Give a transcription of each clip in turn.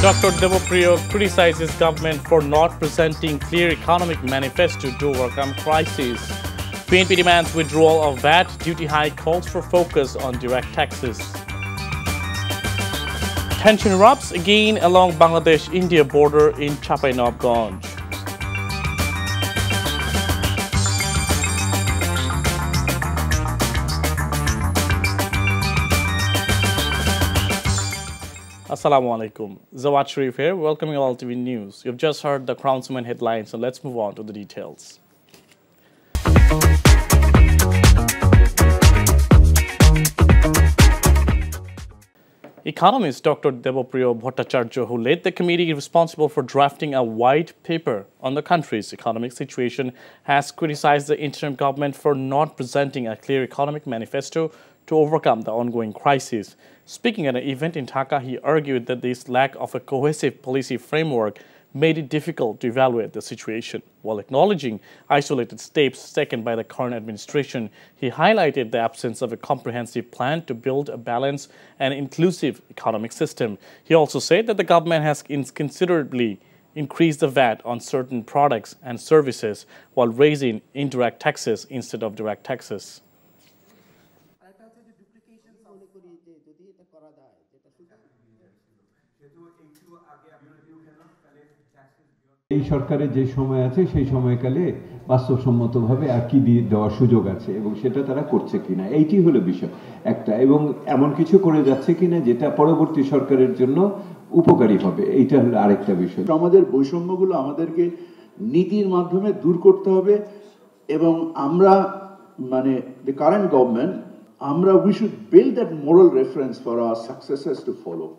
Dr. Devopriyo criticizes government for not presenting clear economic manifesto to overcome crisis. PNP demands withdrawal of VAT, duty hike calls for focus on direct taxes. Tension erupts again along Bangladesh-India border in Chapainabganj. Assalamu alaikum. Zawad Sharif here, welcoming all TV News. You've just heard the Crownsman headlines, so let's move on to the details. Economist Dr. Devopriyo Bhattacharya, who led the committee responsible for drafting a white paper on the country's economic situation, has criticized the interim government for not presenting a clear economic manifesto to overcome the ongoing crisis. Speaking at an event in Dhaka, he argued that this lack of a cohesive policy framework made it difficult to evaluate the situation. While acknowledging isolated steps taken by the current administration, he highlighted the absence of a comprehensive plan to build a balanced and inclusive economic system. He also said that the government has considerably increased the VAT on certain products and services while raising indirect taxes instead of direct taxes. এই সরকারের যে সময় আছে সেই সময়কালে বাস্তবসম্মতভাবে আর কি দিয়ে দেওয়ার সুযোগ আছে এবং সেটা তারা করছে কিনা এইটি হলো বিষয় একটা, এবং এমন কিছু করে যাচ্ছে কিনা যেটা পরবর্তী সরকারের জন্য উপকারী হবে, এইটা হলো আরেকটা বিষয়। আমাদের বৈষম্যগুলো আমাদেরকে নীতির মাধ্যমে দূর করতে হবে এবং আমরা মানে the current government we should build that moral reference for our successors to follow.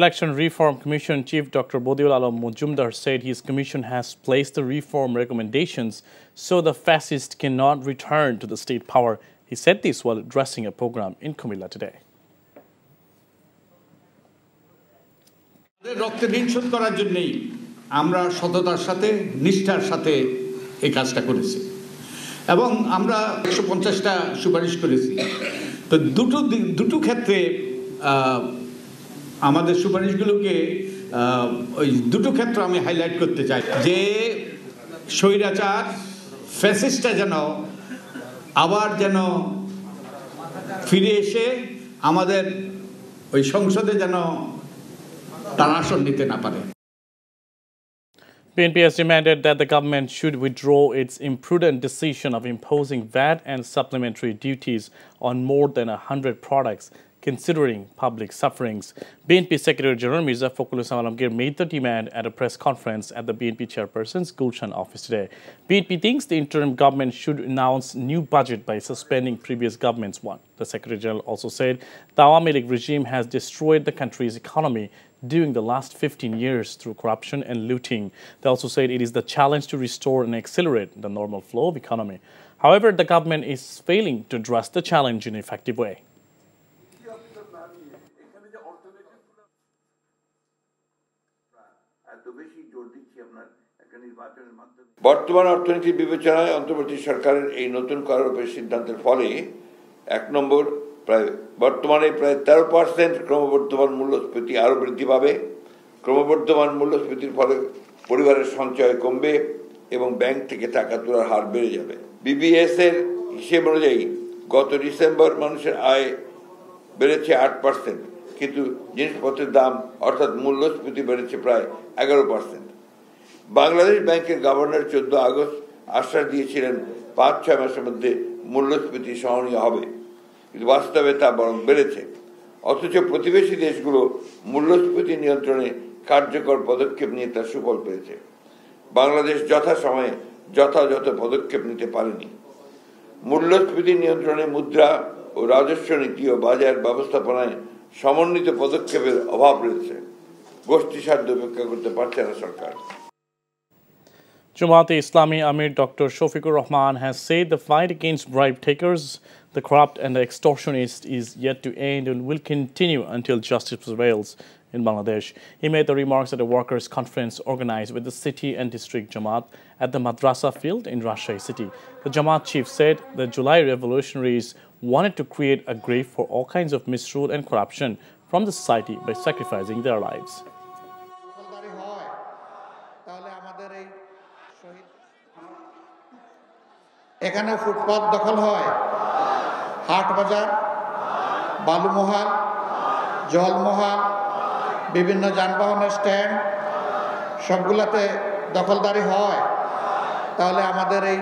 Election Reform Commission Chief Dr. Bodiul Alam Majumdar said his commission has placed the reform recommendations so the fascists cannot return to the state power. He said this while addressing a program in Kumilla today. রক্তে ঋণ শোধ করার জন্যই আমরা সততার সাথে নিষ্ঠার সাথে এই কাজটা করেছি এবং আমরা 150টা সুপারিশ করেছি। তো দুটো ক্ষেত্রে আমাদের সুপারিশগুলোকে ওই দুটো ক্ষেত্র আমি হাইলাইট করতে চাই যে স্বৈরাচার ফ্যাসিস্টটা যেন আবার ফিরে এসে আমাদের ওই সংসদে যেন তার আসন নিতে না পারে। PNP has demanded that the government should withdraw its imprudent decision of imposing VAT and supplementary duties on more than 100 products, considering public sufferings. BNP Secretary General Mirza Fakhrul Islam Alamgir made the demand at a press conference at the BNP chairperson's Gulshan office today. BNP thinks the interim government should announce new budget by suspending previous government's one. The Secretary General also said the Awami League regime has destroyed the country's economy during the last 15 years through corruption and looting. They also said it is the challenge to restore and accelerate the normal flow of economy. However, the government is failing to address the challenge in an effective way. বর্তমান অর্থনীতির বিবেচনায় অন্তর্বর্তী সরকারের এই নতুন করের সিদ্ধান্তের ফলে এক নম্বর বর্তমানে প্রায় 13% ক্রমবর্ধমান মূল্যস্ফীতি আরো বৃদ্ধি পাবে। ক্রমবর্ধমান মূল্যস্ফীতির ফলে পরিবারের সঞ্চয় কমবে এবং ব্যাংক থেকে টাকা তোলার হার বেড়ে যাবে। বিবিএস এর হিসেব অনুযায়ী গত ডিসেম্বর মানুষের আয় বেড়েছে 8%, কিন্তু জিনিসপত্রের দাম অর্থাৎ মূল্যস্ফীতি বেড়েছে প্রায় 11%। বাংলাদেশ ব্যাংকের গভর্নর 14 আগস্ট আশ্বাস দিয়েছিলেন 5-6 মাসের মধ্যে মূল্যস্ফীতি সহনীয় হবে, কিন্তু বাস্তবে তা বরং বেড়েছে। অথচ প্রতিবেশী দেশগুলো মূল্যস্ফীতি নিয়ন্ত্রণে কার্যকর পদক্ষেপ নিয়ে তার সুফল পেয়েছে। বাংলাদেশ যথাসময়ে যথাযথ পদক্ষেপ নিতে পারেনি। মূল্যস্ফীতি নিয়ন্ত্রণে মুদ্রা ও রাজস্ব নীতি ও বাজার ব্যবস্থাপনায় সমন্বিত পদক্ষেপের অভাব রয়েছে। গোষ্ঠী সাধ্য উপেক্ষা করতে পারছে না সরকার। Jamaat-e-Islami Amir Dr. Shofiqur Rahman has said the fight against bribe takers, the corrupt and the extortionists is yet to end and will continue until justice prevails in Bangladesh. He made the remarks at a workers' conference organized with the city and district Jamaat at the Madrasa field in Rajshahi city. The Jamaat chief said the July revolutionaries wanted to create a grave for all kinds of misrule and corruption, from the society by sacrificing their lives. এখানে ফুটপাত দখল হয়, হাট বাজার, বালুমহাল, জলমহাল, বিভিন্ন যানবাহনের stand সবগুলাতে দখলদারি হয়, তাহলে আমাদের এই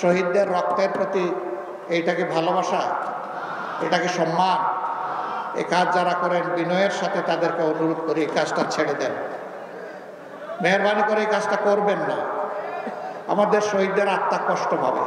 শহীদদের রক্তের প্রতি এইটাকে ভালোবাসা, এটাকে সম্মান, এই কাজ যারা করেন বিনয়ের সাথে তাদেরকে অনুরোধ করি এই কাজটা ছেড়ে দেন, মেহরবানি করে এই কাজটা করবেন না, আমাদের শহীদদের আত্মা কষ্ট পাবে।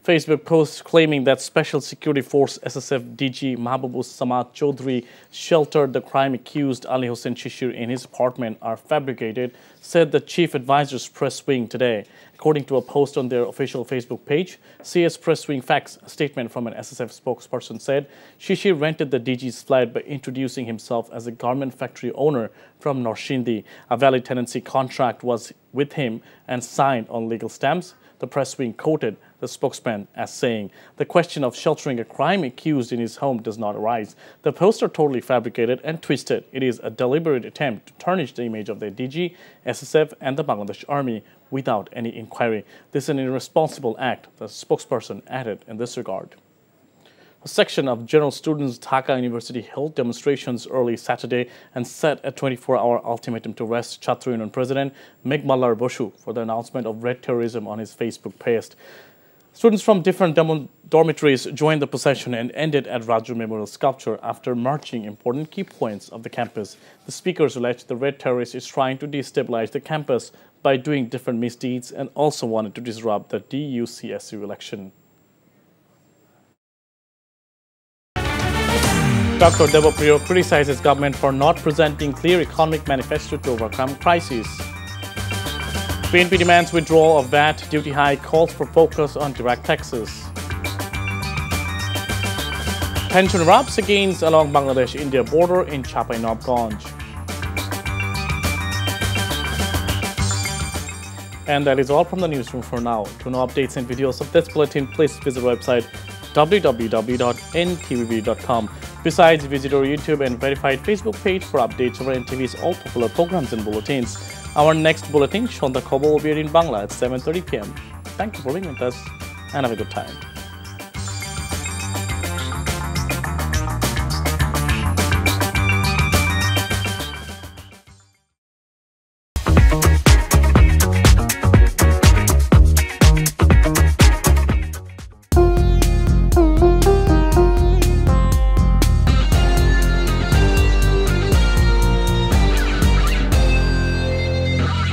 Facebook post claiming that Special Security Force SSF DG Mahbubus Samad Chaudhry sheltered the crime-accused Ali Hussein Shishir in his apartment are fabricated, said the chief advisor's press wing today. According to a post on their official Facebook page, CS Press Wing Facts, a statement from an SSF spokesperson said Shishir rented the DG's flat by introducing himself as a garment factory owner from Norshindi. A valid tenancy contract was with him and signed on legal stamps. The press wing quoted the spokesman as saying, "The question of sheltering a crime accused in his home does not arise. The posts are totally fabricated and twisted. It is a deliberate attempt to tarnish the image of the DG, SSF and the Bangladesh Army without any inquiry. This is an irresponsible act," the spokesperson added in this regard. A section of General Students Dhaka University held demonstrations early Saturday and set a 24-hour ultimatum to arrest Chhatra Union President Megmallar Boshu for the announcement of red terrorism on his Facebook page. Students from different dormitories joined the procession and ended at Raju Memorial Sculpture after marching important key points of the campus. The speakers alleged the red terrorist is trying to destabilize the campus by doing different misdeeds and also wanted to disrupt the DUCSU election. Dr. Devapriya criticizes government for not presenting clear economic manifesto to overcome crisis. PNP demands withdrawal of VAT duty hike, calls for focus on direct taxes. Tension erupts against along Bangladesh-India border in Chapai-Nabganj. And that is all from the newsroom for now. To know updates and videos of this bulletin, please visit our website www.ntvb.com. Besides, visit our YouTube and verified Facebook page for updates of NTV's all popular programs and bulletins. Our next bulletin, Shonda Kobo, will be in Bangla at 7:30 p.m. Thank you for being with us and have a good time.